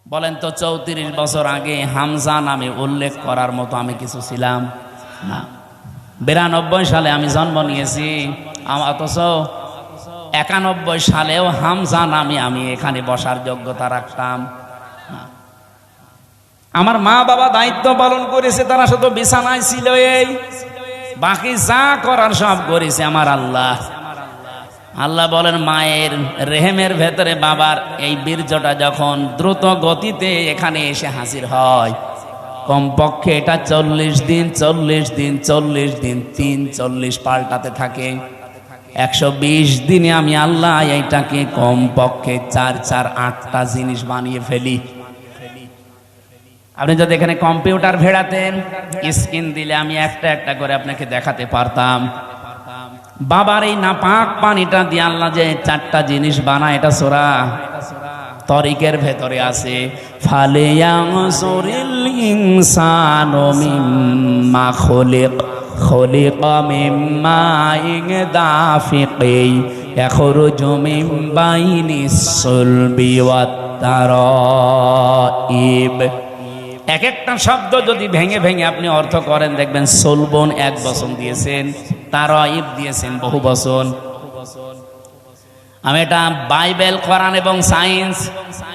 বলেন তো 34 বছর আগে হামজা নামে উল্লেখ করার মতো আমি কিছু ছিলাম না। 92 সালে আমি জন্ম নিয়েছি, অথচ 91 সালেও হামজা নামে আমি এখানে বসার যোগ্যতা রাখতাম না। আমার মা বাবা দায়িত্ব পালন করেছে, তারা শুধু বিছানায় ছিল, এই বাকি যা করার সব করেছে আমার আল্লাহ। আল্লাহ বলেন, মায়ের রেহেমের ভেতরে বাবার এই বীর্যটা যখন দ্রুত গতিতে এখানে এসে হাজির হয়, কমপক্ষে এটা 40 দিন 40 দিন 40 দিন 40 পাল্টাতে থাকে। 120 দিনে আমি আল্লাহ এইটাকে কমপক্ষে 4-8টা জিনিস বানিয়ে ফেলি। আপনি যদি এখানে কম্পিউটার ভেড়াতেন, স্ক্রিন দিলে আমি একটা একটা করে আপনাকে দেখাতে পারতাম। বাবার এই নাপাক পানিটা দিয়ে আল্লাহ যে 4টা জিনিস বানায়, এটা সূরা তরিকের ভেতরে আছে। ফালিয়ানজুরিল ইনসানু মিম্মা খুলিকা মিম্মা দাফিকি ইয়াখরুজু মিন বাইনিস সুলবি ওয়াত তারাইব। এক একটা শব্দ যদি ভেঙে ভেঙে আপনি অর্থ করেন, দেখবেন সলবন 1 বচন দিয়েছেন, তারাইব দিয়েছেন বহু বচন। আমি এটা বাইবেল, কোরআন এবং সায়েন্স,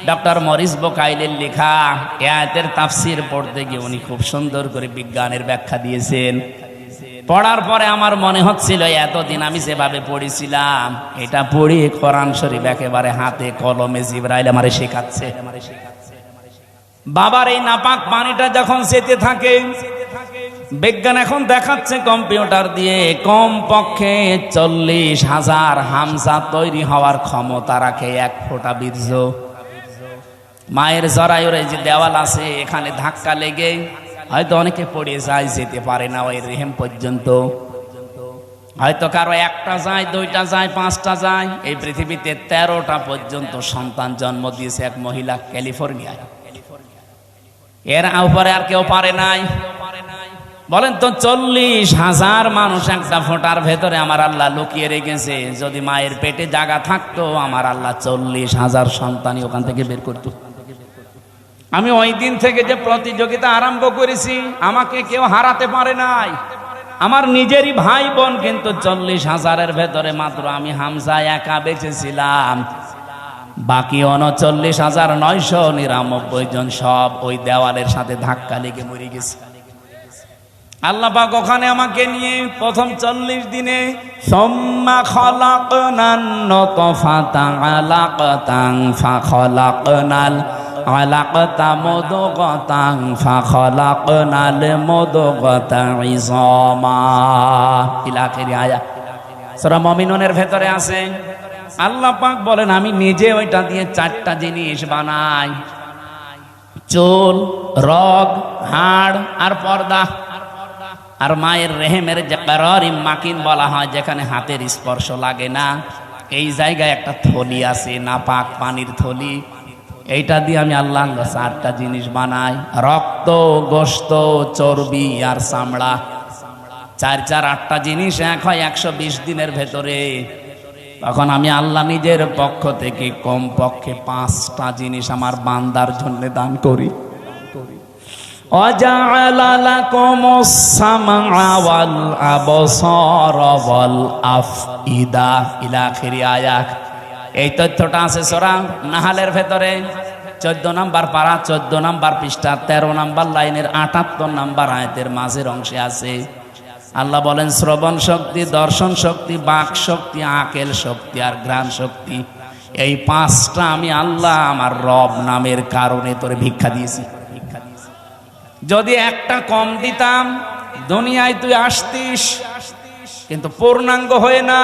ডক্টর মরিস বোকাইলের লেখা এই আয়াতের তাফসীর পড়তে গিয়ে উনি খুব সুন্দর করে বিজ্ঞানের ব্যাখ্যা দিয়েছেন। পড়ার পরে আমার মনে হচ্ছিল এতদিন আমি যেভাবে পড়েছিলাম, এটা পড়ি কোরআন শরীফ একেবারে হাতে কলমে জিবরাইল আমারে শেখাচ্ছে। বাবার এই নাপাক পানিটা যখন যেতে থাকে, বিজ্ঞান এখন দেখাচ্ছে কম্পিউটার দিয়ে কমপক্ষে 40,000 হামজা তৈরি হওয়ার ক্ষমতা রাখে 1 ফোঁটা বীর্য। মায়ের জরায়ুর যে দেওয়াল আছে, এখানে ধাক্কা লেগে হয়তো অনেকে পড়ে যায়, যেতে পারে না ওই রেহেম পর্যন্ত। হয়তো কারো 1টা যায়, 2টা যায়, 5টা যায়। এই পৃথিবীতে 13টা পর্যন্ত সন্তান জন্ম দিয়েছে এক মহিলা ক্যালিফোর্নিয়ায়। এর উপরে আর কেউ পারে নাই। বলেন তো 40,000 মানুষ একটা ফোঁটার ভেতরে আমার আল্লাহ লুকিয়ে রেখেছে। যদি মায়ের পেটে জায়গা থাকতো, আমার আল্লাহ 40,000 সন্তানই ওখান থেকে বের করত। আমি ওই দিন থেকে যে প্রতিযোগিতা আরম্ভ করেছি, আমাকে কেউ হারাতে পারে নাই। আমার নিজেরই ভাই বোন কিন্তু 40,000-এর ভেতরে মাত্র আমি হামজা একা বেঁচেছিলাম। বাকি 39,999 জন সব ওই দেওয়ালের সাথে ধাক্কা লেগে মরে গেছে। আল্লাহ পাক ওখানে আমাকে নিয়ে প্রথম 40 দিনে সুম্মা খালাকনান নুতফাতা আলাকাতান ফাখালাকনাল আলাকাতা মুদগাতান ফাখালাকনাল মুদগাতা ইযামা ইলা আখিরি আয়াত সূরা মুমিনুনের ভেতরে আছে। আল্লাহ পাক বলেন, আমি নিজে ওইটা দিয়ে 4টা জিনিস বানাই: চুল, রগ, হাড় আর পর্দা। আর মায়ের রেহেমের যে কারারিম মাকিন বলা হয়, যেখানে হাতের স্পর্শ লাগে না, এই জায়গায় একটা থলি আছে, নাপাক পানির থলি। এইটা দিয়ে আমি আল্লাহ 4টা জিনিস বানাই: রক্ত, গোশত, চর্বি আর চামড়া। 4-8টা জিনিস এক হয় 120 দিনের ভেতরে। তখন আমি আল্লাহ নিজের পক্ষ থেকে কমপক্ষে 5টা জিনিস আমার বান্দার জন্য দান করি। ওয়াজআলা লাকুমুস সামআ ওয়াল আবসারা ওয়াল আফইদা ইলা আখিরি আয়াত। এই তথ্যটা আছে সূরা নাহলের ভেতরে 14 নম্বর পারা, 14 নম্বর পৃষ্ঠা, 13 নম্বর লাইনের 78 নম্বর আয়াতের মাঝের অংশে আছে। আল্লাহ বলেন, শ্রবণ শক্তি, দর্শন শক্তি, বাক শক্তি, আকেল শক্তি আর ঘ্রাণ শক্তি, এই 5টা আমি আল্লাহ আমার রব নামের কারণে তোরে ভিক্ষা দিয়েছি। যদি একটা কম দিতাম, দুনিয়ায় তুই আসতিস, কিন্তু পূর্ণাঙ্গ হয়ে না,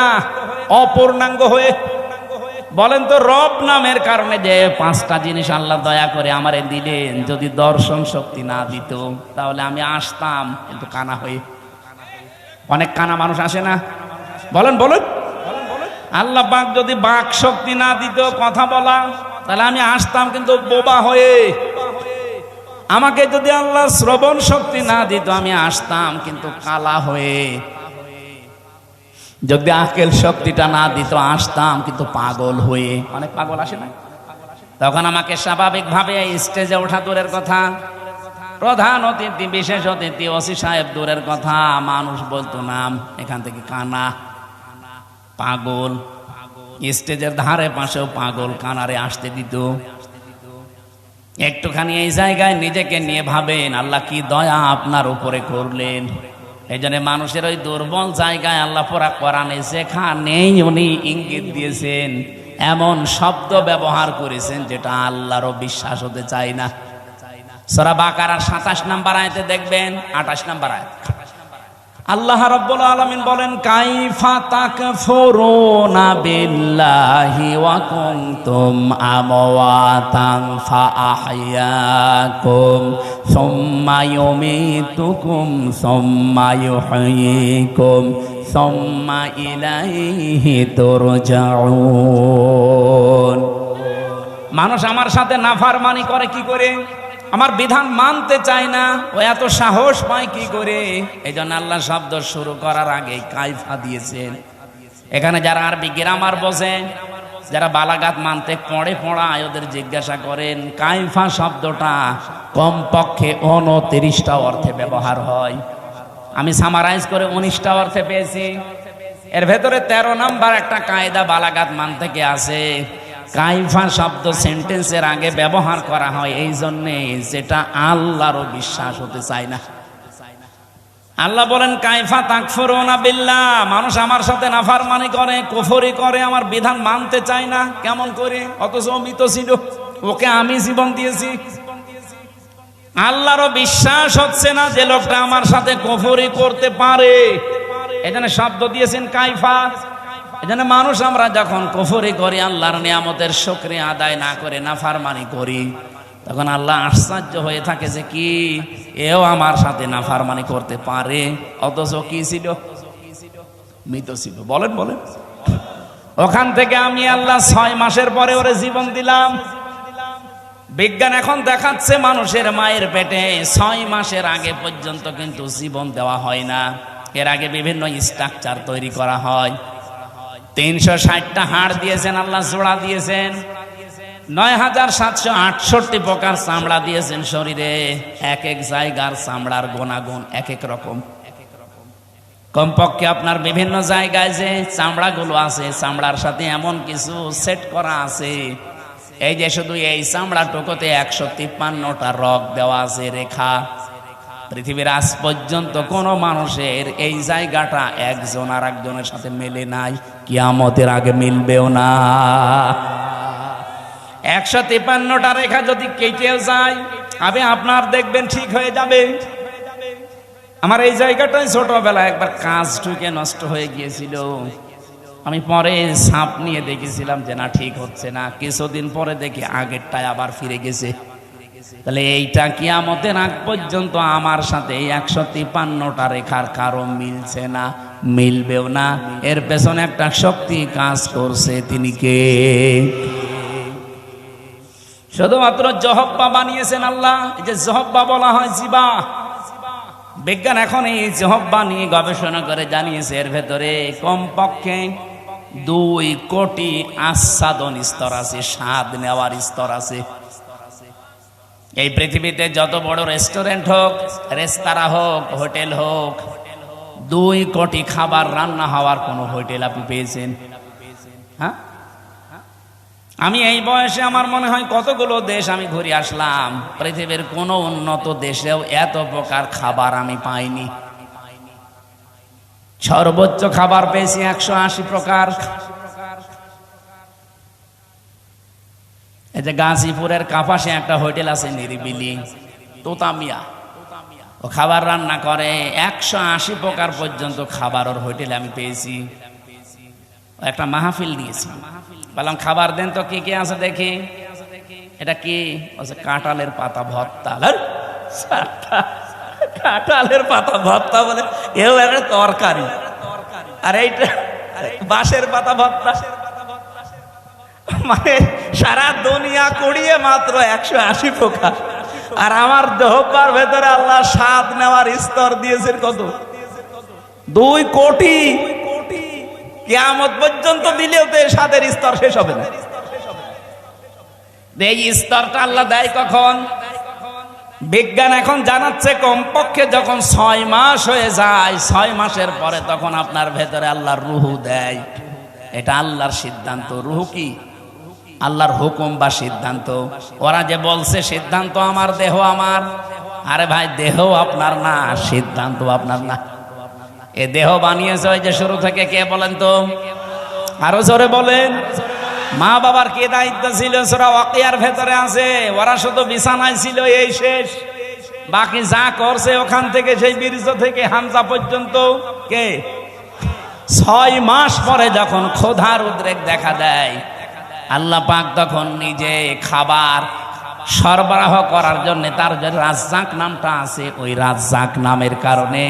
অপূর্ণাঙ্গ হয়ে। বলেন তো, রব নামের কারণে যে 5টা জিনিস আল্লাহ দয়া করে আমারে দিলেন, যদি দর্শন শক্তি না দিত, তাহলে আমি আসতাম কিন্তু কানা হয়ে। অনেক কানা মানুষ আসে না? বলেন বলেন। আল্লাহ পাক যদি বাক শক্তি না দিত, কথা বলা, তাহলে আমি আসতাম কিন্তু বোবা হয়ে। আমাকে যদি আল্লাহ শ্রবণ শক্তি না দিত, আমি আসতাম কিন্তু কালা হয়ে। যদি আকেল শক্তিটা না দিত, আসতাম কিন্তু পাগল হয়ে। অনেক পাগল আসে না? তখন আমাকে স্বাভাবিকভাবে স্টেজে ওঠা দূরের কথা, প্রধান অতিথি, বিশেষ অতিথি, ওসি সাহেব দূরের কথা, মানুষ বলতো নাম, এখান থেকে কানা, পাগল, স্টেজের ধারে পাশেও পাগল কানারে আসতে দিত। একটুখানি এই জায়গায় নিজেকে নিয়ে ভাবেন, আল্লাহ কি দয়া আপনার উপরে করলেন। এই জন্য মানুষের ওই দুর্বল জায়গায় আল্লাহ পুরা কোরআনে যেখানেই উনি ইঙ্গিত দিয়েছেন, এমন শব্দ ব্যবহার করেছেন যেটা আল্লাহরও বিশ্বাস হতে চায় না। সূরা বাকারার 27 নম্বর আয়াতে দেখবেন, 28 নম্বর আয়াত, আল্লাহ রাব্বুল আলামিন বলেন, কাইফা তাকফুরুনা বিল্লাহি ওয়া কুনতুম আমওয়াতান ফাআহইয়াকুম সুম্মা ইউমীতুকুম সুম্মা ইউহয়ীকুম সুম্মা ইলাইহি তুরজাউন। মানুষ আমার সাথে নাফরমানি করে কি করে? আমার বিধান মানতে চায় না, ও এত সাহস পায় কি করে? এই জন্য আল্লাহ শব্দ শুরু করার আগে কাইফা দিয়েছেন। এখানে যারা আরবি গ্রামার বোঝে, যারা বালাগাত মানতে পড়া ওদের জিজ্ঞাসা করেন, কাইফা শব্দটা কমপক্ষে 29টা অর্থে ব্যবহার হয়। আমি সামারাইজ করে 19টা অর্থে পেয়েছি। এর ভেতরে 13 নম্বর একটা কায়দা বালাগাত মান থেকে আছে। কাইফা শব্দ সেন্টেন্সের আগে ব্যবহার করা হয় এই জন্যে যেটা আল্লাহরও বিশ্বাস হতে চায় না। আল্লাহ বলেন, কাইফা তাকফুরুনা বিল্লাহ, মানুষ আমার সাথে নাফরমানি করে, কুফরি করে, আমার বিধান মানতে চায় না। কেমন করে? অথচ মৃত ছিল, ওকে আমি জীবন দিয়েছি। আল্লাহরও বিশ্বাস হচ্ছে না যে লোকটা আমার সাথে কুফরি করতে পারে, এখানে শব্দ দিয়েছেন কাইফা। এজন্য মানুষ আমরা যখন কুফরি করি, আল্লাহর নিয়ামতের শুকরিয়া আদায় না করে নাফরমানি করি, তখন আল্লাহ আশ্চর্য হয়ে থাকে যে কি এও আমার সাথে নাফরমানি করতে পারে, অথচ কি ছিল? মৃত ছিল। বলেন বলেন। ওখান থেকে আমি আল্লাহ 6 মাসের পরে ওরে জীবন দিলাম। বিজ্ঞান এখন দেখাচ্ছে মানুষের মায়ের পেটে 6 মাসের আগে পর্যন্ত কিন্তু জীবন দেওয়া হয় না। এর আগে বিভিন্ন স্ট্রাকচার তৈরি করা হয়। 360টা হাড় দিয়েছেন আল্লাহ, জোড়া দিয়েছেন, 9768 প্রকার চামড়া দিয়েছেন শরীরে। এক এক জায়গার চামড়ার গুণাগুণ এক এক রকম। কমপক্ষে আপনার বিভিন্ন জায়গায় যে চামড়াগুলো আছে, চামড়ার সাথে এমন কিছু সেট করা আছে, এই যে শুধু এই চামড়া টুকুতে 153টা রগ দেওয়া আছে, রেখা। পৃথিবীর আজ পর্যন্ত কোন মানুষের এই জায়গাটা একজন আর একজনের সাথে মেলে নাই, কিয়ামতের আগে মিলবেও না। 153টা রেখা যদি কেটেও যায়, আপনার দেখবেন ঠিক হয়ে যাবে। আমার এই জায়গাটায় ছোটবেলায় একবার কাজ ঢুকে নষ্ট হয়ে গিয়েছিল। আমি পরে সাপ নিয়ে দেখেছিলাম যে না, ঠিক হচ্ছে না। কিছুদিন পরে দেখি আগেরটায় আবার ফিরে গেছে। তাহলে এইটা কিয়ামতের আগ পর্যন্ত আমার সাথে 153টা রেখার কারো মিলছে না, মিলবেও না। এর পেছনে একটা শক্তি কাজ করছে, তিনি কে? শুধুমাত্র জহব্বা বানিয়েছেন আল্লাহ। এই যে জহব্বা বলা হয় জিবা, বিজ্ঞান এখন এই জহব্বা নিয়ে গবেষণা করে জানিয়েছে এর ভেতরে কমপক্ষে 2 কোটি আস্বাদন স্তর আছে, স্বাদ নেওয়ার স্তর আছে। এই পৃথিবীতে যত বড় রেস্টুরেন্ট হোক, রেস্তোরাঁ হোক, হোটেল হোক, 2 কোটি খাবার রান্না হওয়ার কোন হোটেল আপনি পেয়েছেন? হ্যাঁ, আমি এই বয়সে আমার মনে হয় কতগুলো দেশ আমি ঘুরে আসলাম, পৃথিবীর কোন উন্নত দেশেও এত প্রকার খাবার আমি পাইনি। সর্বোচ্চ খাবার পেয়েছি 180 প্রকার। এই যে গাজীপুরের কাপাসে একটা হোটেল আছে নিরিবিলি, তোতামিয়া, ও খাবার রান্না করে 180 প্রকার পর্যন্ত খাবার ওর হোটেলে আমি পেয়েছি। একটা মাহফিল দিয়েছি, বললাম খাবার দেন তো কি কি আছে দেখি। এটা কি? কাঁঠালের পাতা ভর্তা। কাঁঠালের পাতা ভর্তা বলে এও একটা তরকারি, আর এইটা বাঁশের পাতা ভর্তা। মানে সারা দুনিয়া কুড়িয়ে মাত্র 180 প্রকার, আর আমার দেহবার ভেতরে আল্লাহ স্বাদ নেওয়ার স্তর দিয়েছেন কত? 2 কোটি। কিয়ামত পর্যন্ত দিলেও তো স্বাদের স্তর শেষ হবে না। এই স্তরটা আল্লাহ দেয় কখন? বিজ্ঞান এখন জানাচ্ছে কমপক্ষে যখন 6 মাস হয়ে যায়, 6 মাসের পরে তখন আপনার ভেতরে আল্লাহর রুহু দেয়। এটা আল্লাহর সিদ্ধান্ত। রুহু কি? আল্লাহর হুকুম বা সিদ্ধান্ত। ওরা যে বলছে সিদ্ধান্ত আমার, দেহ আমার, আরে ভাই দেহ আপনার না, সিদ্ধান্ত আপনার না। এ দেহ বানিয়েছে ওই যে শুরু থেকে কে বলেন তো? আরো জোরে বলেন। মা বাবার কি দায়িত্ব ছিল? সূরা ওয়াকিয়ার ভেতরে আছে, ওরা শুধু বিছানায় ছিল, এই শেষ। বাকি যা করছে ওখান থেকে, সেই বীর্য থেকে হামজা পর্যন্ত কে? 6 মাস পরে যখন ক্ষুধার উদ্রেক দেখা দেয়, আল্লাহ পাক তখন নিজে খাবার সরবরাহ করার জন্য, তার যে রাজ্জাক নামটা আছে, ওই রাজ্জাক নামের কারণে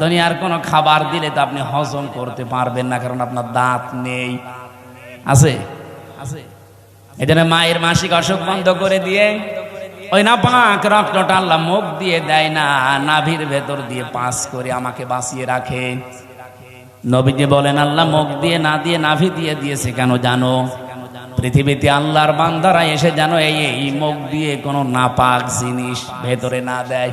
দুনিয়ার কোনো খাবার দিলে তো আপনি হজম করতে পারবেন না, কারণ আপনার দাঁত নেই। আছে? এই জন্য মায়ের মাসিক অসুখ বন্ধ করে দিয়ে ওই নাপাক রক্তটা আল্লাহ মুখ দিয়ে দেয় না, নাভির ভেতর দিয়ে পাস করে আমাকে বাঁচিয়ে রাখে। নবীজি বলেন আল্লাহ মুখ দিয়ে না দিয়ে নাভি দিয়ে দিয়েছে কেন জানো? পৃথিবীতে আল্লাহর বান্দারা এসে যেন এই মুখ দিয়ে কোনো নাপাক জিনিস ভেতরে না দেয়।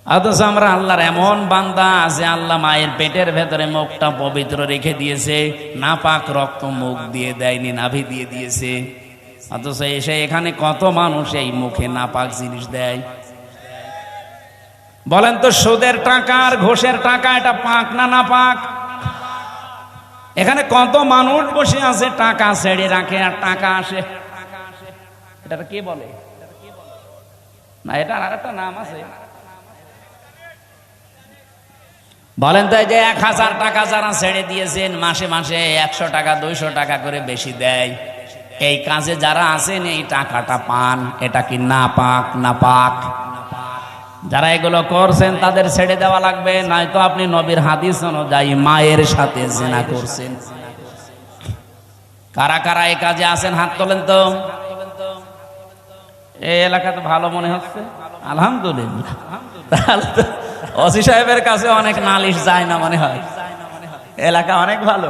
অথচ আমরা আল্লাহর এমন বান্দা যে আল্লাহ মায়ের পেটের ভেতরে মুখটা পবিত্র রেখে দিয়েছে, নাপাক রক্ত মুখ দিয়ে দেয়নি, নাভি দিয়ে দিয়েছে। অথচ এসে এখানে কত মানুষ এই মুখে নাপাক জিনিস দেয়। বলেন তো, সুদের টাকা আর ঘোষের টাকা এটা পাক না নাপাক? এখানে কত মানুষ বসে আছে, টাকা ছেড়ে রাখে আর টাকা আসে। এটা কি বলে না? এটার আর একটা নাম আছে। বলেন তো, যে 1000 টাকা যারা ছেড়ে দিয়েছেন, মাসে মাসে 100 টাকা 200 টাকা করে বেশি দেয়, এই কাজে যারা আছেন এই টাকাটা পান, এটা কি নাপাক? নাপাক। যারা এগুলো করছেন তাদের ছেড়ে দেওয়া লাগবে, নয়তো আপনি নবীর হাদিস অনুযায়ী মায়ের সাথে জিনা করছেন। কারা কারা এই কাজে আছেন হাত তোলেন তো। এই এলাকা তো ভালো মনে হচ্ছে, আলহামদুলিল্লাহ। তাহলে তো ওসি সাহেবের কাছে অনেক নালিশ যায় না মনে হয়, এলাকা অনেক ভালো,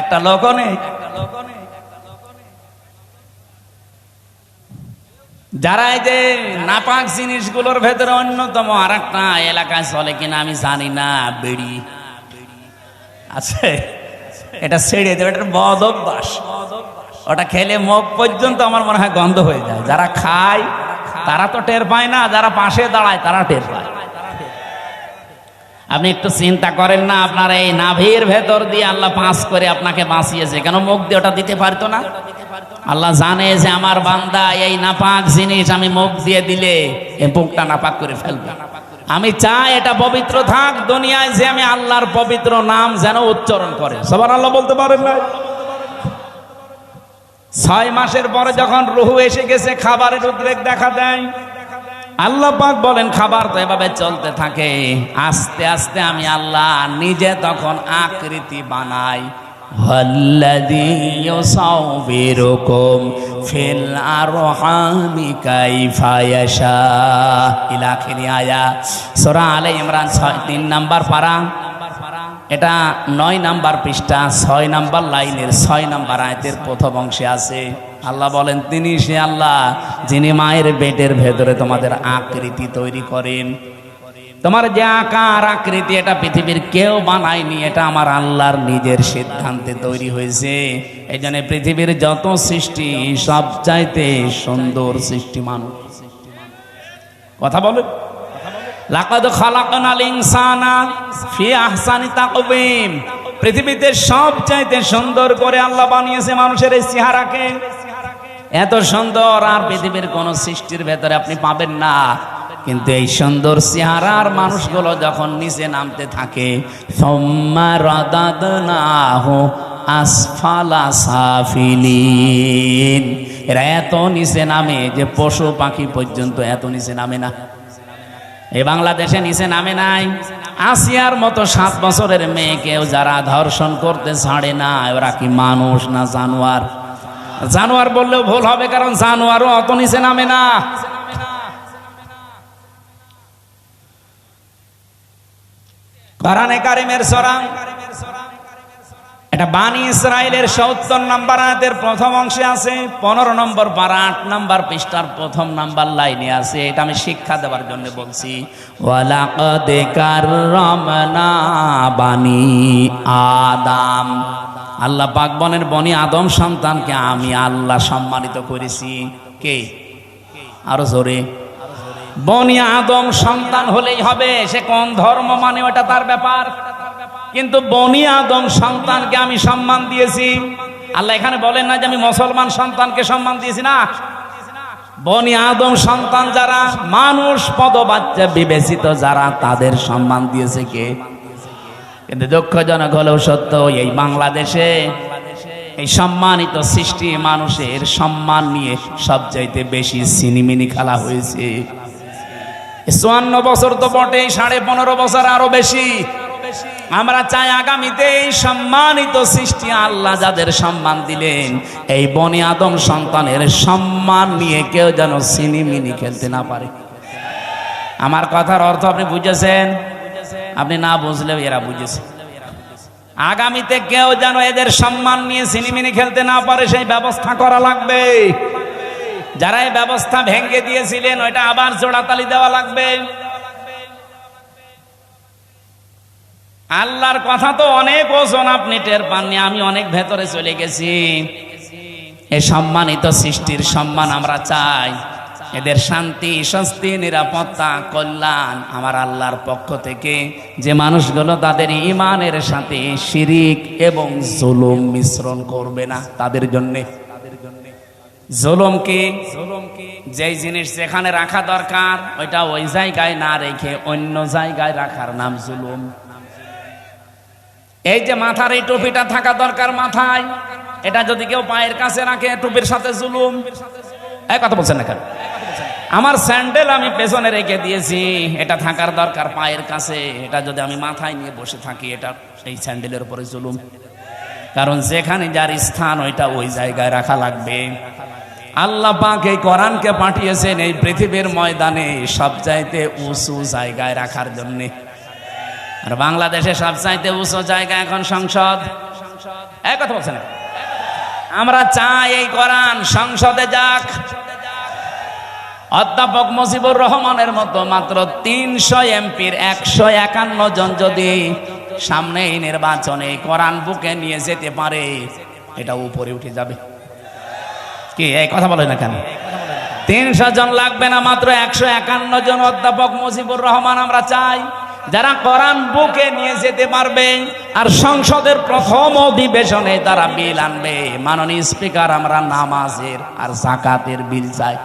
একটা লোকও নেই। যারা এই যে নাপাক জিনিসগুলোর ভেতরে অন্যতম আর একটা এলাকায় চলে কিনা আমি জানি না, বিড়ি আছে, এটা ছেড়ে দেবে, এটা বদ অভ্যাস। ওটা খেলে মুখ পর্যন্ত আমার মনে হয় গন্ধ হয়ে যায়। যারা খায় তারা তো টের পায় না, যারা পাশে দাঁড়ায় তারা টের পায়। আপনি একটু চিন্তা করেন না, আপনার এই নাভির ভেতর দিয়ে আল্লাহ পাস করে আপনাকে বাঁচিয়েছে, কেন মুখ দিয়ে ওটা দিতে পারতো না? আল্লাহ জানে যে আমার বান্দা এই নাপাক জিনিস আমি মুখ দিয়ে দিলে এই মুখটা নাপাক করে ফেলবে। আমি চাই এটা পবিত্র থাক, দুনিয়ায় যে আমি আল্লাহর পবিত্র নাম যেন উচ্চারণ করে। সুবহানাল্লাহ বলতে পারেন না? 6 মাসের পরে যখন রুহু এসে গেছে, খাবারের উদ্রেক দেখা দেয়। আল্লাহ পাক বলেন খাবার তো এভাবে চলতে থাকে, আস্তে আস্তে আমি আল্লাহ নিজে তখন আকৃতি বানাই। ওয়াল্লাযী ইউসাউবিরুকুম ফিল আরহামি কাইফা ইয়াশা ইলা আখিরি আয়াত। সূরা আলে ইমরান 3 নাম্বার পারা, এটা 9 নাম্বার পৃষ্ঠা, 6 নাম্বার লাইনের 6 নাম্বার আয়াতের প্রথম অংশে আছে। আল্লাহ বলেন তিনি সে আল্লাহ যিনি মায়ের পেটের ভেতরে তোমাদের আকৃতি তৈরি করেন। তোমার যে আকার আকৃতি এটা পৃথিবীর কেউ বানায়নি, এটা আমার আল্লাহর নিজের সিদ্ধান্তে তৈরি হয়েছে। এই জন্য পৃথিবীর যত সৃষ্টি সবচাইতে সুন্দর সৃষ্টি মানুষ। কথা বলেন, লাকাদ খালাকনাল ইনসানা ফি আহসানি তাকওয়িম। পৃথিবীতে সবচাইতে সুন্দর করে আল্লাহ বানিয়েছে মানুষের এই চেহারাকে। এত সুন্দর আর পৃথিবীর কোন সৃষ্টির ভেতরে আপনি পাবেন না। কিন্তু এই সুন্দর চেহারার মানুষগুলো যখন নিচে নামতে থাকে, সুম্মা রাদাদনাহু আসফালা সাফিলিন, এরা এত নিচে নামে যে পশু পাখি পর্যন্ত এত নিচে নামে না। এই বাংলাদেশে নিচে নামে নাই। আসিয়ার মতো 7 বছরের মেয়েকেও যারা ধর্ষণ করতে ছাড়ে না, ওরা কি মানুষ না জানোয়ার? জানোয়ার বললেও ভুল হবে, কারণ জানোয়ারও অত নিচে নামে না। কোরআনে কারিমের সূরা এটা বানি ইসরাইলের ৭০ নম্বর আয়াতের প্রথম অংশে আছে, ১৫ নম্বর পারা ৮ নম্বর পৃষ্ঠার প্রথম নাম্বার লাইনে আছে। এটা আমি শিক্ষা দেওয়ার জন্য বলছি। ওয়ালাকাদ কাররামনা বানি আদম, আল্লাহ পাক বলেন বনি আদম সন্তানকে আমি আল্লাহ সম্মানিত করেছি। কে? আরো জোরে। বনি আদম সন্তান হলেই হবে, সে কোন ধর্ম মানে ওটা তার ব্যাপার, কিন্তু বনি আদম সন্তানকে আমি সম্মান দিয়েছি। আল্লাহ এখানে বলেন না যে আমি মুসলমান সন্তানকে সম্মান দিয়েছি, না। বনি আদম সন্তান যারা মানুষ পদবাচ্চা বিবেচিত যারা, তাদের সম্মান দিয়েছে কে? কিন্তু দুঃখজনক হলেও সত্য, এই বাংলাদেশে এই সম্মানিত সৃষ্টি মানুষের সম্মান নিয়ে সবচাইতে বেশি সিনিমিনি খেলা হয়েছে। ৫৪ বছর তো বটে, ১৫.৫ বছর আরো বেশি। আমরা চাই আগামীতে এই সম্মানিত সৃষ্টি আল্লাহ যাদের সম্মান দিলেন, এই বনি আদম সন্তানের সম্মান নিয়ে কেউ যেন সিনিমিনি খেলতে না পারে। আমার কথার অর্থ আপনি বুঝেছেন? আপনি না বুঝলেও এরা বুঝেছে। আগামীতে কেউ যেন এদের সম্মান নিয়ে সিনিমিনি খেলতে না পারে, সেই ব্যবস্থা করা লাগবে। যারা এই ব্যবস্থা ভেঙে দিয়েছিলেন, ওইটা আবার জোড়াতালি দেওয়া লাগবে। আল্লাহর কথা তো অনেক ওজন, আপনি টের পাননি, আমি অনেক ভেতরে চলে গেছি। এই সম্মানিত সৃষ্টির সম্মান আমরা চাই, এদের শান্তি, স্বস্তি, নিরাপত্তা, কল্যাণ আমার আল্লাহর পক্ষ থেকে। যে মানুষগুলো তাদের ঈমানের সাথে শিরিক এবং জুলুম মিশ্রণ করবে না, তাদের জন্য। জুলুম কি? যেই জিনিস যেখানে রাখা দরকার ওইটা ওই জায়গায় না রেখে অন্য জায়গায় রাখার নাম জুলুম। এই যে মাথার এই টুপিটা থাকা দরকার মাথায়, এটা যদি কেউ পায়ের কাছে রাখে, টুপির সাথে জুলুম। এই কথা বলছেন না কেন? আমার স্যান্ডেল আমি পেছনে রেখে দিয়েছি, এটা থাকার দরকার পায়ের কাছে, এটা যদি আমি মাথায় নিয়ে বসে থাকি, এটা এই স্যান্ডেলের উপরে জুলুম। কারণ যেখানে যার স্থান ওইটা ওই জায়গায় রাখা লাগবে। আল্লাহ পাক এই কোরআনকে পাঠিয়েছেন এই পৃথিবীর ময়দানে সবচাইতে উঁচু জায়গায় রাখার জন্য। আর বাংলাদেশে সবচাইতে উঁচু জায়গা এখন সংসদ। এক কথা বলছেন, আমরা চাই এই কোরআন সংসদে যাক। অধ্যাপক মুজিবুর রহমানের মতো মাত্র ৩০০ এমপির ১৫১ জন যদি সামনে এই নির্বাচনে কোরআন বুকে নিয়ে যেতে পারে, এটা উপরে উঠে যাবে। কি এই কথা বলে না কেন? ৩০০ জন লাগবে না, মাত্র ১৫১ জন অধ্যাপক মুজিবুর রহমান আমরা চাই, যারা কোরআন বুকে নিয়ে যেতে পারবে। আর সংসদের প্রথম অধিবেশনে তারা বিল আনবে। মাননীয় স্পিকার, আমরা নামাজের আর যাকাতের বিল চাই।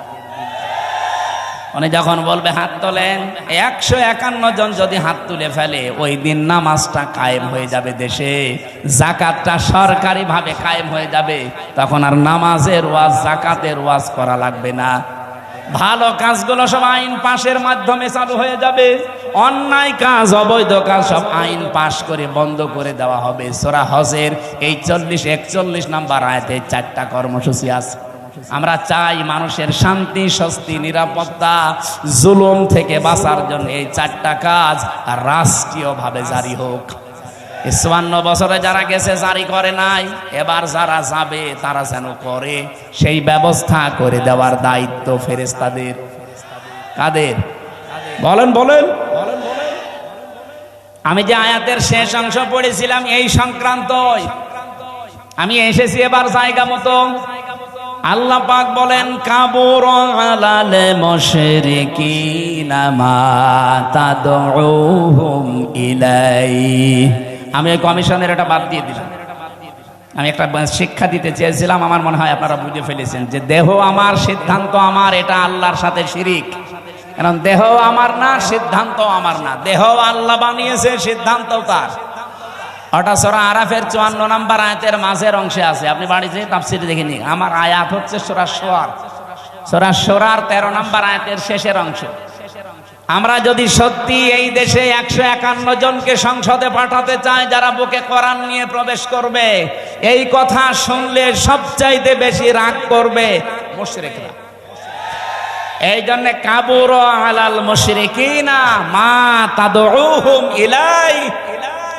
উনি যখন বলবে হাত তোলেন, ১৫১ জন যদি হাত তুলে ফেলে, ওই দিন নামাজটা কায়েম হয়ে যাবে দেশে, যাকাতটা সরকারি ভাবে কায়েম হয়ে যাবে। তখন আর নামাজের ওয়াজ, যাকাতের ওয়াজ করা লাগবে না। ভালো কাজগুলো সব আইন পাশের মাধ্যমে চালু হয়ে যাবে। অন্যায় কাজ, অবৈধ কাজ সব আইন পাশ করে বন্ধ করে দেওয়া হবে। সূরা হজের এই 40-41 নাম্বার আয়াতে 4টা কর্মসূচি আছে। আমরা চাই মানুষের শান্তি, স্বস্তি, নিরাপত্তা, জুলুম থেকে বাঁচার জন্য এই 4টা কাজ রাষ্ট্রীয়ভাবে জারি হোক। ৫৪ বছরে যারা গেছে জারি করে নাই, এবার যারা যাবে তারা যেন করে, সেই ব্যবস্থা করে দেওয়ার দায়িত্ব ফেরেশতাদের। কাদের? বলেন বলেন। আমি যে আয়াতের শেষ অংশ পড়েছিলাম এই সংক্রান্তই আমি এসেছি এবার জায়গা মতো। আল্লাহ পাক বলেন, কাবুর আলাল মুশরিকিনা মা তাদউহুম ইলাই। আমি এই কমিশনের এটা বাদ দিয়ে দিলাম। আমি একটা শিক্ষা দিতে চেয়েছিলাম, আমার মনে হয় আপনারা বুঝে ফেলেছেন যে দেহ আমার, সিদ্ধান্ত আমার, এটা আল্লাহর সাথে শিরিক। কারণ দেহ আমার না, সিদ্ধান্ত আমার না। দেহ আল্লাহ বানিয়েছে, সিদ্ধান্ত তার। ওটা সূরা আরাফের ৫৪ নম্বর আয়াতের মাঝের অংশে আছে। আপনি বাড়িতে তাফসীরে দেখে নিন। আমার আয়াত হচ্ছে সূরা শুআরা, সূরা শুআরার 13 নম্বর আয়াতের শেষের অংশ। আমরা যদি সত্যি এই দেশে ১৫১ জনকে সংসদে পাঠাতে চাই যারা বুকে কোরআন নিয়ে প্রবেশ করবে, এই কথা শুনলে সবচাইতে বেশি রাগ করবে মুশরিকরা। এই জন্য কাবুর আলাল মুশরিকিনা মা তাদউহুম ইলাই,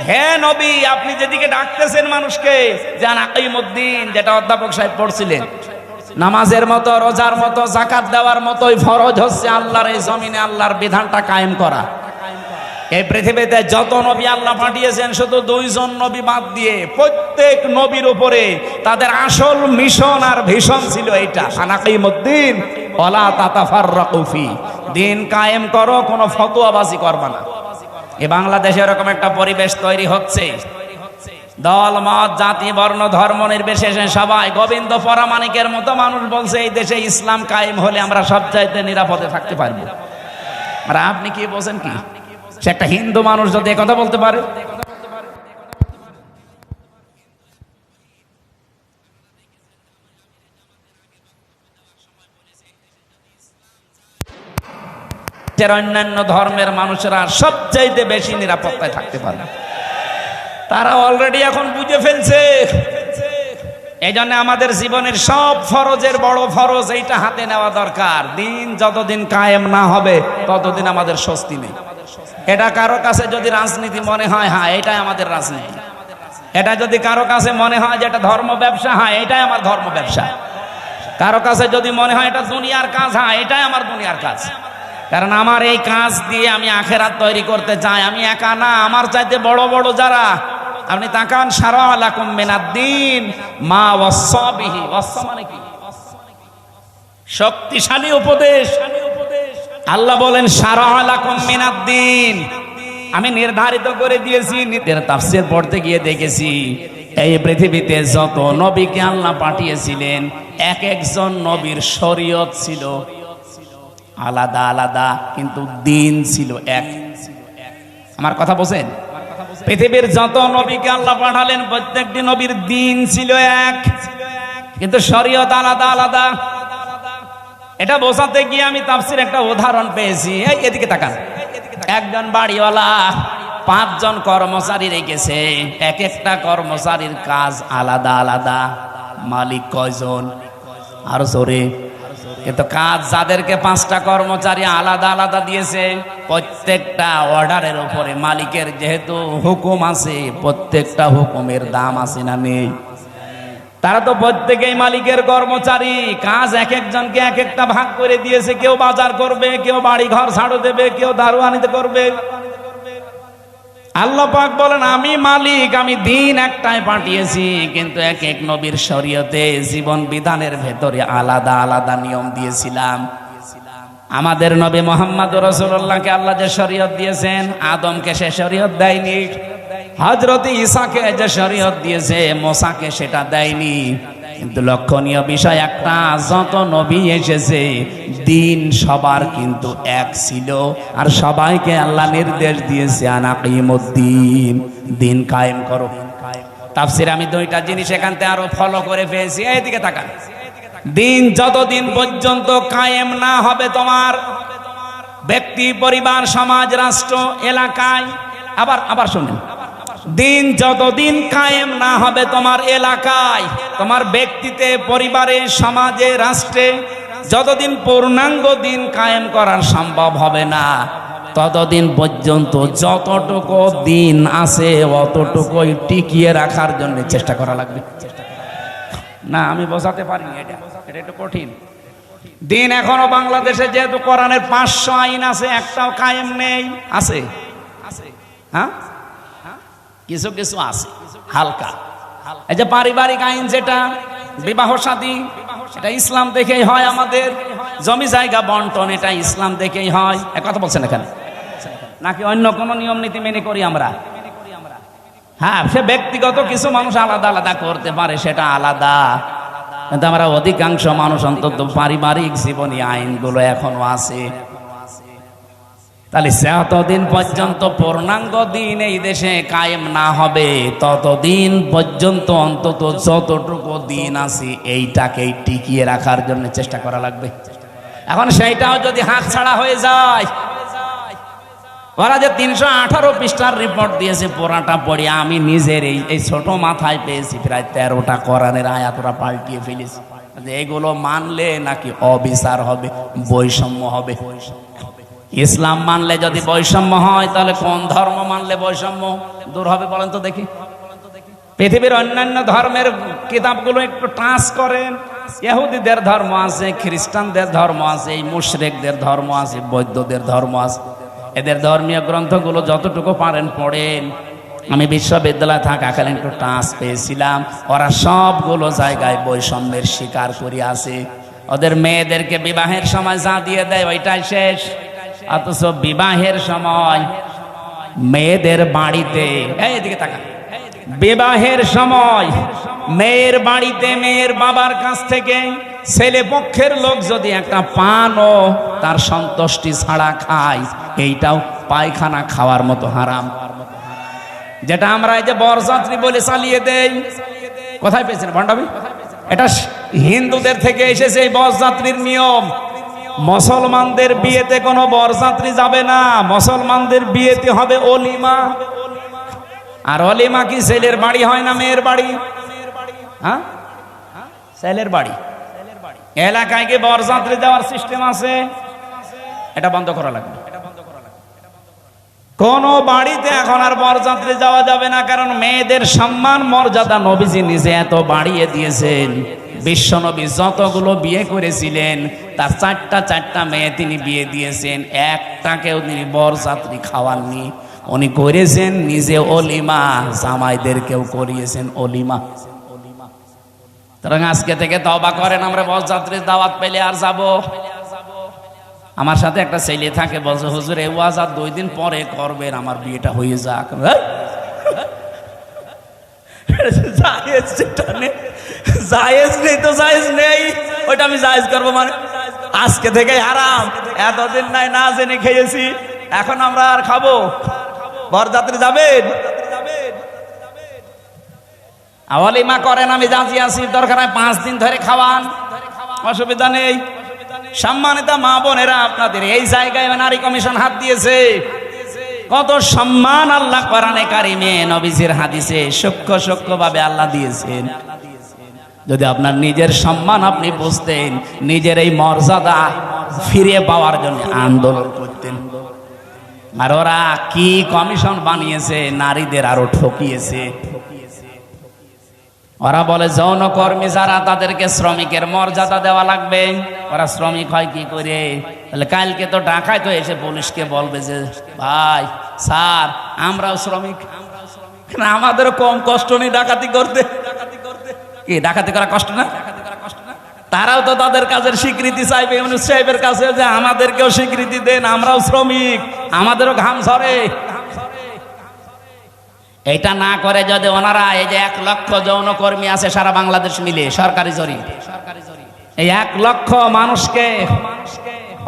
হে নবী, আপনি যেদিকে ডাকতেছেন মানুষকে, জান আকিমুদ্দিন, যেটা অধ্যাপক সাহেব পড়ছিলেন, নামাজের মতো, রোজার মতো, যাকাত দেওয়ার মতোই ফরজ হচ্ছে আল্লাহর এই জমিনে আল্লাহর বিধানটা কায়েম করা। এই পৃথিবীতে যত নবী আল্লাহ পাঠিয়েছেন, শুধু 2 জন নবী বাদ দিয়ে প্রত্যেক নবীর উপরে তাদের আসল মিশন আর ভিশন ছিল এইটা, আনাকিমুদ্দিন ওয়ালা তাতাফাররাকু ফি, দিন কায়েম করো, কোনো ফতোয়াবাজি করবা না। এই বাংলাদেশে এরকম একটা পরিবেশ তৈরি হচ্ছে, দল মত জাতি বর্ণ ধর্ম নির্বিশেষে সবাই গোবিন্দ পরামানিকের মতো মানুষ বলছে এই দেশে ইসলাম কায়েম হলে আমরা সবচাইতে নিরাপদে থাকতে পারবো। আর আপনি কি বলছেন? কি সে একটা হিন্দু মানুষ যদি একথা বলতে পারে? অন্যান্য ধর্মের মানুষেরা সবচাইতে বেশি নিরাপত্তায় থাকতে পারবে, তারা অলরেডি এখন বুঝে ফেলছে। এই জন্য আমাদের জীবনের সব ফরজের বড় ফরজ এইটা হাতে নেওয়া দরকার। দিন যতদিন কায়েম না হবে ততদিন আমাদের স্বস্তি নেই। এটা কারো কাছে যদি রাজনীতি মনে হয়, হ্যাঁ এটাই আমাদের রাজনীতি। এটা যদি কারো কাছে মনে হয় যে এটা ধর্ম ব্যবসা, হ্যাঁ এটাই আমার ধর্ম ব্যবসা। কারো কাছে যদি মনে হয় এটা দুনিয়ার কাজ, হ্যাঁ এটাই আমার দুনিয়ার কাজ। কারণ আমার এই কাজ দিয়ে আমি আখেরাত তৈরি করতে চাই। আমি একা না, আমার চাইতে বড় বড় যারা, আপনি তাকান, শারা লাকুম মিনাদ-দ্বীন মা ওয়াসা বিহি, ওয়াসা মানে কি? শক্তিশালী উপদেশ। আল্লাহ বলেন শারা লাকুম মিনাদ-দ্বীন, আমি নির্ধারিত করে দিয়েছি। নিতের তাফসীর পড়তে গিয়ে দেখেছি এই পৃথিবীতে যত নবীকে আল্লাহ পাঠিয়েছিলেন, এক একজন নবীর শরীয়ত ছিল আলাদা আলাদা, কিন্তু দিন ছিল এক। আমার কথা বোঝেন? পৃথিবীর যত নবীকে আল্লাহ পাঠালেন প্রত্যেকটি নবীর দিন ছিল এক, কিন্তু শরীয়ত আলাদা আলাদা। এটা বোঝাতে গিয়ে আমি তাফসীরে একটা উদাহরণ পেয়েছি। এই এদিকে তাকান, একজন বাড়িওয়ালা 5 জন কর্মচারী রেখেছে, এক একটা কর্মচারীর কাজ আলাদা আলাদা। মালিক কয়জন? আরো জোরে। কিন্তু কাজ যাদেরকে 5টা কর্মচারী আলাদা আলাদা দিয়েছে, প্রত্যেকটা অর্ডারের উপরে মালিকের যেহেতু হুকুম আছে, প্রত্যেকটা হুকুমের দাম আছে না নেই? তারা তো প্রত্যেকেই মালিকের কর্মচারী, কাজ এক একজনকে এক একটা ভাগ করে দিয়েছে। কেউ বাজার করবে, কেউ বাড়ি ঘর ঝাড়ু দেবে, কেউ দারোয়ানিতে করবে। আল্লাহ পাক বলেন আমি মালিক, আমি দিন একটাই পাঠিয়েছি, কিন্তু এক এক নবীর শরীয়তে জীবন বিধানের ভেতরে আলাদা আলাদা নিয়ম দিয়েছিলাম। আমাদের নবী মুহাম্মদ রাসূলুল্লাহকে আল্লাহ যে শরীয়ত দিয়েছেন, আদমকে সে শরীয়ত দেয়নি। হযরত ঈসাকে যে শরীয়ত দিয়েছে, মুসাকে সেটা দেয়নি। কিন্তু লক্ষণীয় বিষয় একটা, যত নবী এসেছে দিন সবার কিন্তু এক ছিল, আর সবাইকে আল্লাহ নির্দেশ দিয়েছে আনাকিমুদ্দিন, দিন কায়েম করো। তাফসীরে আমি 2টা জিনিস এখান থেকে আরো ফলো করে পেয়েছি। এইদিকে তাকান, দিন যতদিন পর্যন্ত কায়েম না হবে তোমার ব্যক্তি, পরিবার, সমাজ, রাষ্ট্র, এলাকায়, আবার শুনুন, দিন যতদিন কায়েম না হবে তোমার এলাকায়, তোমার ব্যক্তিতে, পরিবারে, সমাজে, রাষ্ট্রে, যতদিন পূর্ণাঙ্গ দিন কায়েম করা সম্ভব হবে না, ততদিন পর্যন্ত যতটুকু দিন আছে অতটুকুই টিকিয়ে রাখার জন্য চেষ্টা করা লাগবে। না আমি বোঝাতে পারিনি, এটা একটু কঠিন। দিন এখনো বাংলাদেশে যেহেতু কোরআনের 500 আইন আছে, একটাও কায়েম নেই। আছে? হ্যাঁ, কিছু কিছু আছে হালকা। এই যে পারিবারিক আইন, যেটা বিবাহ শাদী, এটা ইসলাম দেখেই হয়। আমাদের জমি জায়গা বন্টন, এটা ইসলাম দেখেই হয়। এক কথা বলছেন এখানে, নাকি অন্য কোনো নিয়ম নীতি মেনে করি আমরা? হ্যাঁ, সে ব্যক্তিগত কিছু মানুষ আলাদা আলাদা করতে পারে, সেটা আলাদা, কিন্তু আমরা অধিকাংশ মানুষ অন্তত পারিবারিক জীবনী আইনগুলো এখনো আছে। তাহলে যতদিন পর্যন্ত পূর্ণাঙ্গ দিন এই দেশে কায়েম না হবে, ততদিন পর্যন্ত অন্তত যতটুকু দিন আছে এইটাকেই টিকিয়ে রাখার জন্য চেষ্টা করা লাগবে। এখন সেইটাও যদি হাত ছাড়া হয়ে যায়, ওরা যে 318 পৃষ্ঠার রিপোর্ট দিয়েছে, পুরাটা পড়ে আমি নিজের এই ছোট মাথায় পেয়েছি প্রায় 13টা কোরআনের আয়াত ওরা পাল্টিয়ে ফেলেছি। এগুলো মানলে নাকি অবিচার হবে, বৈষম্য হবে। ইসলাম মানলে যদি বৈষম্য হয়, তাহলে কোন ধর্ম মানলে বৈষম্য দূর হবে বলেন তো দেখি? পৃথিবীর অন্যান্য ধর্মের কিতাবগুলো একটু টাচ করেন। ইহুদিদের ধর্ম আছে, খ্রিস্টানদের ধর্ম আছে, এই মুশরিকদের ধর্ম আছে, বৌদ্ধদের ধর্ম আছে। এদের ধর্মীয় গ্রন্থগুলো যতটুকু পারেন পড়েন। আমি বিশ্ববিদ্যালয়ে থাকাকালীন একটু টাচ পেয়েছিলাম। ওরা সবগুলো জায়গায় বৈষম্যের শিকার করে আছে। ওদের মেয়েদেরকে বিবাহের সময় যা দিয়ে দেয় ওইটাই শেষ, অথচ বিবাহের সময় মেয়েদের বাড়িতে, এইদিকে তাকা, বিবাহের সময় মেয়ের বাড়িতে মেয়ের বাবার কাছ থেকে ছেলে পক্ষের লোক যদি একটা পানও তার সন্তুষ্টি ছাড়া খায়, এইটাও পায়খানা খাওয়ার মতো হারাম। যেটা আমরা এই যে বরযাত্রী বলে চালিয়ে দেই, কোথায় পেয়েছেন ভণ্ডামি? এটা হিন্দুদের থেকে এসেছে এই বরযাত্রীর নিয়ম। মুসলমানদের বিয়েতে কোনো বরযাত্রী যাবে না, মুসলমানদের বিয়েতে হবে অলিমা। আর অলিমা কি ছেলের বাড়ি হয় না মেয়ের বাড়ি? হ্যাঁ, ছেলের বাড়ি। এলাকায় কি বরযাত্রী দেওয়ার সিস্টেম আছে? এটা বন্ধ করা লাগবে। কোন বাড়িতে এখন আর বরযাত্রী যাওয়া যাবে না, কারণ মেয়েদের সম্মান মর্যাদা নবীজি নিজে এত বাড়িয়ে দিয়েছেন। বিশ্বনবী যতগুলো বিয়ে করেছিলেন তার চারটা মেয়ে তিনি বিয়ে দিয়েছেন, একটাকেও তিনি বরযাত্রী খাওয়াননি। উনি করেছেন নিজে অলিমা, জামাইদেরকেও করিয়েছেন অলিমা। সুতরাং আজকে থেকে তওবা করেন, আমরা বরযাত্রীর দাওয়াত পেলে আর যাব। আমার সাথে একটা ছেলে থাকে, বলছে হুজুর এই ওয়াজ আর 2 দিন পরে করবেন, আমার বিয়েটা হয়ে যাক। জায়েজ নেই তো জায়েজ নেই, ওইটা আমি জায়েজ করবো মানে? আজকে থেকে হারাম। এতদিন নাই না জেনে খেয়েছি, এখন আমরা আর খাবো? বরযাত্রী যাবেন? অলিমা করেন, আমি রাজি আছি। দরকার হয় 5 দিন ধরে খাওয়ান, অসুবিধা নেই। সম্মানিত মা বোনেরা, আপনাদের এই জায়গায় নারী কমিশন হাত দিয়েছে। কত সম্মান আল্লাহ কোরআনে কারিমে নবীজির হাদিসে সূক্ষ্ম ভাবে আল্লাহ দিয়েছেন। যদি আপনার নিজের সম্মান আপনি বুঝতেন, নিজের এই মর্যাদা ফিরে পাওয়ার জন্য আন্দোলন করতেন। আর ওরা কি কমিশন বানিয়েছে, নারীদের আরো ঠকিয়েছে। ওরা বলে যৌনকর্মী যারা, তাদেরকে শ্রমিকের মর্যাদা দেওয়া লাগবে। ওরা শ্রমিক হয় কি করে? তাহলে কালকে তো ঢাকায় তো এসে পুলিশকে বলবে যে ভাই স্যার আমরাও শ্রমিক, আমাদেরও কম কষ্ট নেই ডাকাতি করতে। কি ডাকাতি করা কষ্ট না? তারাও তো তাদের কাজের স্বীকৃতি চাইবে ইউনূস সাহেবের কাছে, যে আমাদেরকেও স্বীকৃতি দেন, আমরাও শ্রমিক, আমাদেরও ঘাম ঝরে। এটা না করে যদি ওনারা, এই যে 1 লক্ষ যৌনকর্মী আছে সারা বাংলাদেশ মিলে, সরকারি জরিপ, এই 1 লক্ষ মানুষকে,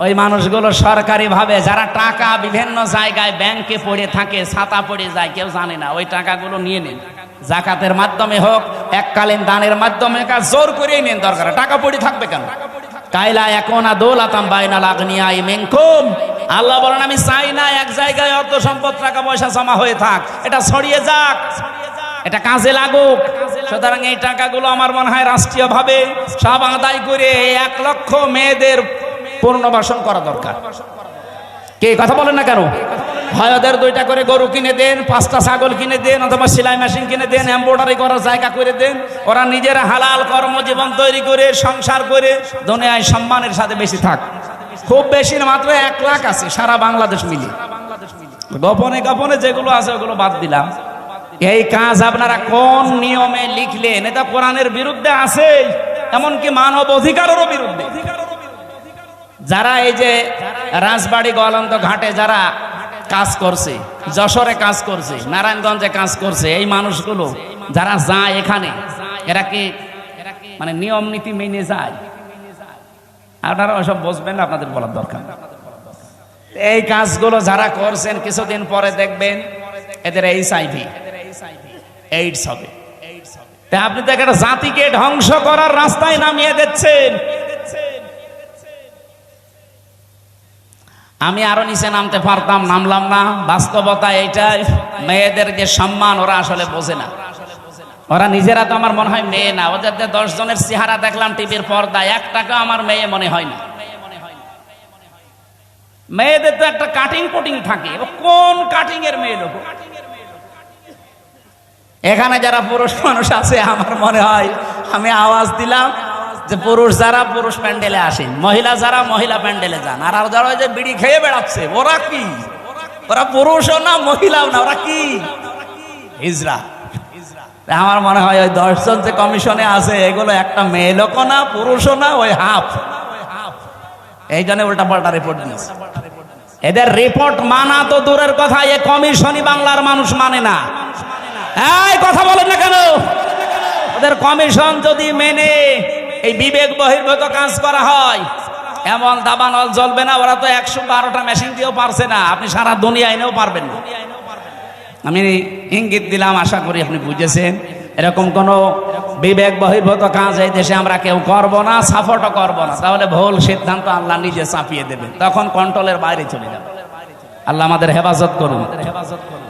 ওই মানুষগুলো সরকারি ভাবে যারা টাকা বিভিন্ন জায়গায় ব্যাংকে পড়ে থাকে, ছাতা পড়ে যায়, কেউ জানে না, ওই টাকাগুলো নিয়ে নেন। জাকাতের মাধ্যমে হোক, এককালীন দানের মাধ্যমে, জোর করেই নেন। দরকার টাকা পড়ে থাকবে কেন? কাইলা ইয়াকুনা দৌলাতাম বাইনাল আগনিয়াই মিনকুম, আল্লাহ বলেন আমি চাই না এক জায়গায় অর্থ সম্পদ টাকা পয়সা জমা হয়ে থাক, এটা ছড়িয়ে যাক, এটা কাজে লাগুক। সুতরাং এই টাকাগুলো আমার মনে হয় রাষ্ট্রীয়ভাবে সব আদায় করে 1 লক্ষ মেয়েদের পুনর্বাসন করা দরকার। কে কথা বলেন না কেন? হয় ওদের 2টা করে গরু কিনে দেন, 5টা ছাগল কিনে দেন, অথবা সেলাই মেশিন কিনে দেন, এমব্রয়ডারি করার জায়গা করে দেন। ওরা নিজেরা হালাল কর্মজীবন তৈরি করে সংসার করে দুনিয়ায় সম্মানের সাথে বেশি থাক। খুব বেশি না, মাত্র 1 লাখ আছে সারা বাংলাদেশ মিলে। গোপনে গোপনে যেগুলো আছে ওগুলো বাদ দিলাম। এই কাজ আপনারা কোন নিয়মে লিখলেন? এটা কোরআনের বিরুদ্ধে আছে, এমনকি মানব অধিকারেরও বিরুদ্ধে। যারা এই যে রাজবাড়ী গোয়ালন্দ ঘাটে যারা কাজ করছে, যশোরে কাজ করছে, নারায়ণগঞ্জে কাজ করছে, এই মানুষগুলো যারা যায় এখানে, এরা কি মানে নিয়ম নীতি মেনে যায়? আপনারা ওসব বুঝবেন না, আপনাদের বলার দরকার। এই কাজগুলো যারা করছেন, কিছুদিন পরে দেখবেন এদের এইডস হবে। আপনি তো একটা জাতিকে ধ্বংস করার রাস্তায় নামিয়ে দিচ্ছেন। আমি আরো নিচে নামতে পারতাম, নামলাম না। বাস্তবতা এইটাই, মেয়েদের যে সম্মান ওরা আসলে বোঝে না। ওরা নিজেরা তো আমার মনে হয় মেয়ে না। ওদের 10 জনের চেহারা দেখলাম টিভির পর্দায়, একটাকেও আমার মেয়ে মনে হয় না। মেয়েদের তো একটা কাটিং কুটিং থাকে, কোন কাটিং এর মেয়ে লোক? এখানে যারা পুরুষ মানুষ আছে, আমার মনে হয় আমি আওয়াজ দিলাম যে পুরুষ যারা পুরুষ প্যান্ডেলে আসেন, মহিলা যারা মহিলা প্যান্ডেলে যান, আর যারা ওই যে বিড়ি খেয়ে বেড়াচ্ছে, ওরা কি? ওরা পুরুষও না মহিলাও না, ওরা কি? হিজড়া। আমার মনে হয় ওই 10 জন যে কমিশনে আছে, এগুলো একটা মেয়ে লোক না, পুরুষও না, ওই হাফ। এই জন্য উল্টা পাল্টা রিপোর্ট দিয়েছে। এদের রিপোর্ট মানা তো দূরের কথা, এ কমিশনই বাংলার মানুষ মানে না। এই কথা বলেন না কেন? ওদের কমিশন যদি মেনে এই বিবেক বহির্ভূত কাজ করা হয়, এমন দাবানল জ্বলবে না। ওরা তো 112টা মেশিন দিয়েও পারছে না, আপনি সারা দুনিয়া এনেও পারবেন না। আমি ইঙ্গিত দিলাম, আশা করি আপনি বুঝেছেন। এরকম কোন বিবেক বহির্ভূত কাজ এই দেশে আমরা কেউ করব না, সাপোর্টও করব না। তাহলে ভুল সিদ্ধান্ত আল্লাহ নিজে চাপিয়ে দেবে, তখন কন্ট্রোলের বাইরে চলে যাবে। আল্লাহ আমাদের হেফাজত করুন।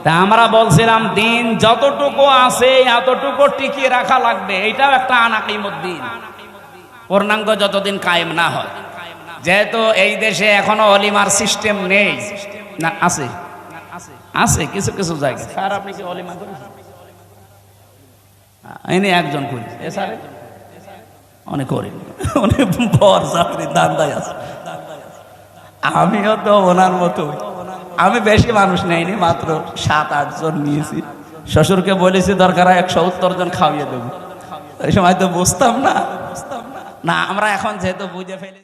তা আমরা বলছিলাম দিন যতটুকু আছে এতটুকু টিকিয়ে রাখা লাগবে, এটাও একটা আনাকিমুদ্দিন, পূর্ণাঙ্গ যতদিন কায়েম না হয়। যেহেতু এই দেশে এখনো অলিমার সিস্টেম নেই, না আছে? আছে কিছু কিছু জায়গায়। স্যার আপনি কি অলিমা করেছেন? এনে একজন করি, এছাড়া অনেক করি, অনেক বড় চাকরি দান্দায় আছে। আমিও তো ওনার মতো, আমি বেশি মানুষ নেইনি, মাত্র 7-8 জন নিয়েছি। শ্বশুরকে বলেছি দরকার 170 জন খাওয়িয়ে দেবো। এই সময় তো বুঝতাম না। আমরা এখন যেহেতু বুঝে ফেলি।